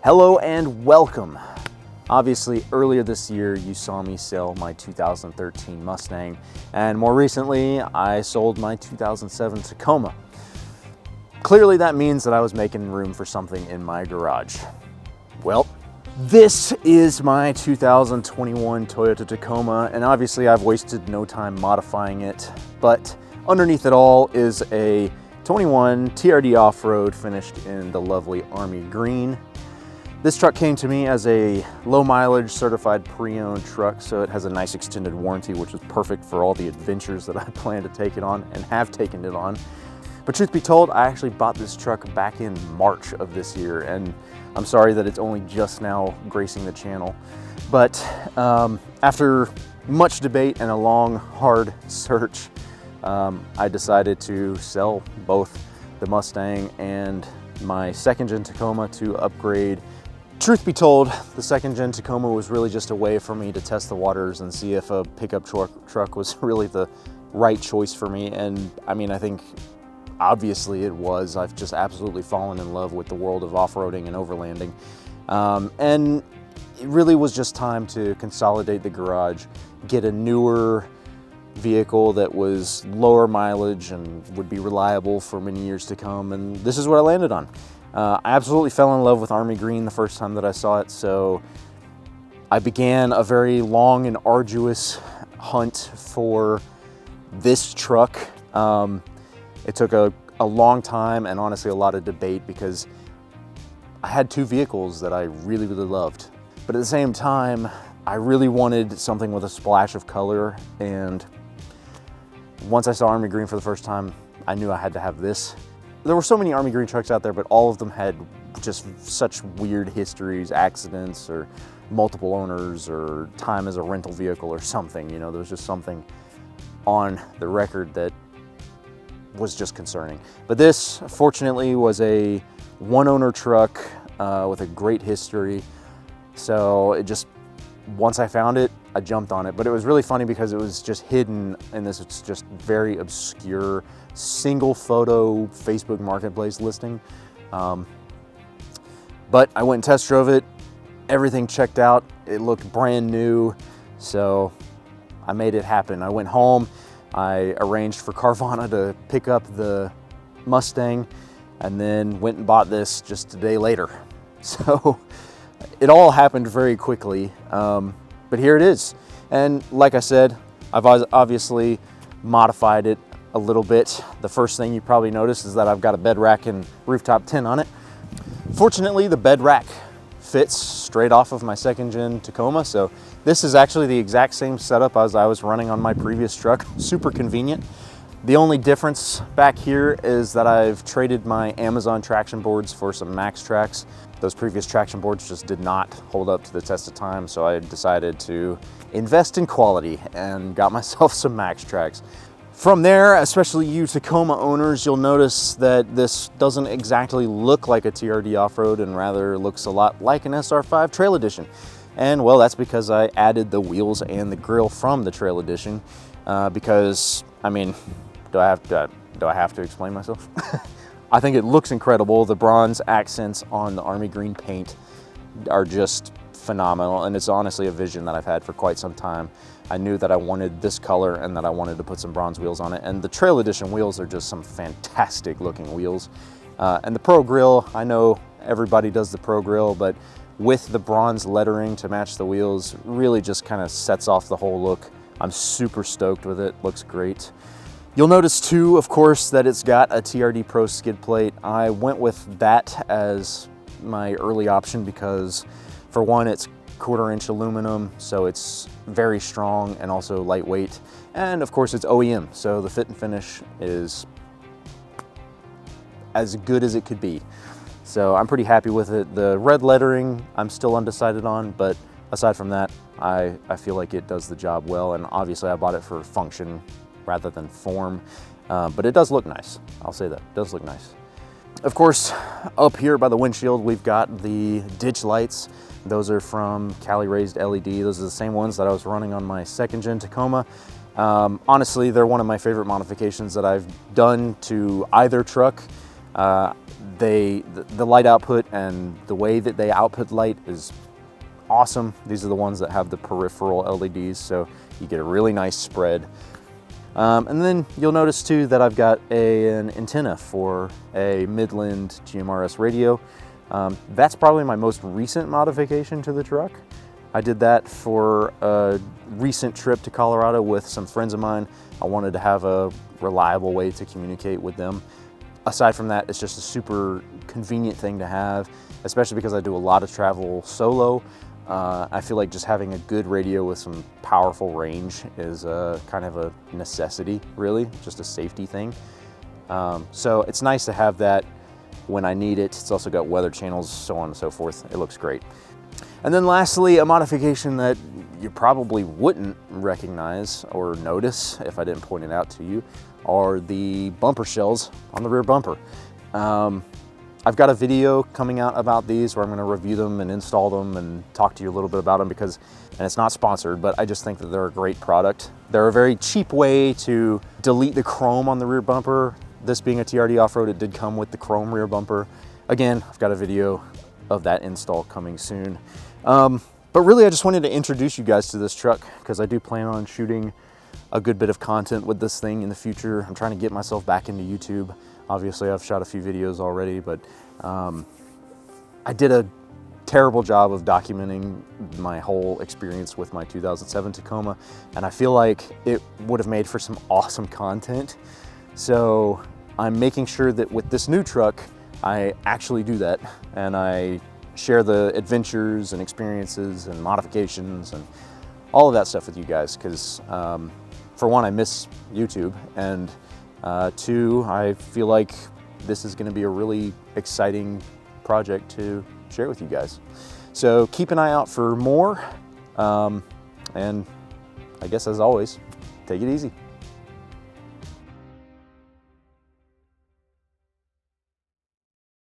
Hello and welcome. Obviously, earlier this year, you saw me sell my 2013 Mustang, and more recently, I sold my 2007 Tacoma. Clearly, that means that I was making room for something in my garage. Well, this is my 2021 Toyota Tacoma, and obviously I've wasted no time modifying it, but underneath it all is a 21 TRD Off-Road finished in the lovely Army Green. This truck came to me as a low mileage certified pre-owned truck, so it has a nice extended warranty, which is perfect for all the adventures that I plan to take it on and have taken it on. But truth be told, I actually bought this truck back in March of this year, and I'm sorry that it's only just now gracing the channel. But after much debate and a long, hard search, I decided to sell both the Mustang and my second-gen Tacoma to upgrade. Truth be told, the second-gen Tacoma was really just a way for me to test the waters and see if a pickup truck was really the right choice for me. And I mean, I think obviously it was. I've just absolutely fallen in love with the world of off-roading and overlanding. And it really was just time to consolidate the garage, get a newer vehicle that was lower mileage and would be reliable for many years to come, and this is what I landed on. I absolutely fell in love with Army Green the first time that I saw it, so I began a very long and arduous hunt for this truck. It took a long time and honestly a lot of debate because I had two vehicles that I really loved, but at the same time I really wanted something with a splash of color, and once I saw Army Green for the first time, I knew I had to have this. There were so many Army Green trucks out there, but all of them had just such weird histories, accidents, or multiple owners, or time as a rental vehicle or something. You know, there was just something on the record that was just concerning. But this, fortunately, was a one-owner truck with a great history. So it just, once I found it, I jumped on it. But it was really funny because it was just hidden in this just very obscure single photo Facebook marketplace listing. But I went and test drove it. Everything checked out. It looked brand new. So I made it happen. I went home. I arranged for Carvana to pick up the Mustang and then went and bought this just a day later. So it all happened very quickly. But here it is. And like I said, I've obviously modified it a little bit. The first thing you probably noticed is that I've got a bed rack and rooftop tin on it. Fortunately, the bed rack fits straight off of my second-gen Tacoma, so this is actually the exact same setup as I was running on my previous truck. Super convenient. The only difference back here is that I've traded my Amazon traction boards for some Max Tracks. Those previous traction boards just did not hold up to the test of time, so I decided to invest in quality and got myself some Max Tracks. From there, especially you Tacoma owners, you'll notice that this doesn't exactly look like a TRD Off-Road and rather looks a lot like an SR5 Trail Edition. And well, that's because I added the wheels and the grille from the Trail Edition because, I mean, do I have to explain myself? I think it looks incredible. The bronze accents on the Army Green paint are just phenomenal, and it's honestly a vision that I've had for quite some time. I knew that I wanted this color and that I wanted to put some bronze wheels on it, and the Trail Edition wheels are just some fantastic looking wheels. And the Pro Grille, I know everybody does the Pro Grille, but with the bronze lettering to match the wheels really just kind of sets off the whole look. I'm super stoked with it. Looks great. You'll notice too, of course, that it's got a TRD Pro skid plate. I went with that as my early option because, for one, it's 1/4 inch aluminum, so it's very strong and also lightweight. And of course, it's OEM, so the fit and finish is as good as it could be. So I'm pretty happy with it. The red lettering, I'm still undecided on, but aside from that, I feel like it does the job well. And obviously I bought it for function rather than form, but it does look nice. I'll say that, it does look nice. Of course, up here by the windshield, we've got the ditch lights. Those are from Cali Raised LED. Those are the same ones that I was running on my second-gen Tacoma. Honestly, they're one of my favorite modifications that I've done to either truck. The light output and the way that they output light is awesome. These are the ones that have the peripheral LEDs, so you get a really nice spread. And then you'll notice too that I've got an antenna for a Midland GMRS radio. That's probably my most recent modification to the truck. I did that for a recent trip to Colorado with some friends of mine. I wanted to have a reliable way to communicate with them. Aside from that, it's just a super convenient thing to have, especially because I do a lot of travel solo. I feel like just having a good radio with some powerful range is kind of a necessity, really, just a safety thing. So it's nice to have that when I need it. It's also got weather channels, so on and so forth. It looks great. And then lastly, a modification that you probably wouldn't recognize or notice if I didn't point it out to you are the bumper shells on the rear bumper. I've got a video coming out about these where I'm going to review them and install them and talk to you a little bit about them and it's not sponsored, but I just think that they're a great product. They're a very cheap way to delete the chrome on the rear bumper. This being a TRD Off-Road, it did come with the chrome rear bumper. Again, I've got a video of that install coming soon. But really, I just wanted to introduce you guys to this truck because I do plan on shooting a good bit of content with this thing in the future. I'm trying to get myself back into YouTube. Obviously, I've shot a few videos already, but I did a terrible job of documenting my whole experience with my 2007 Tacoma, and I feel like it would have made for some awesome content. So I'm making sure that with this new truck, I actually do that, and I share the adventures and experiences and modifications and all of that stuff with you guys, because for one, I miss YouTube, and two, I feel like this is going to be a really exciting project to share with you guys. So keep an eye out for more, and I guess as always, take it easy.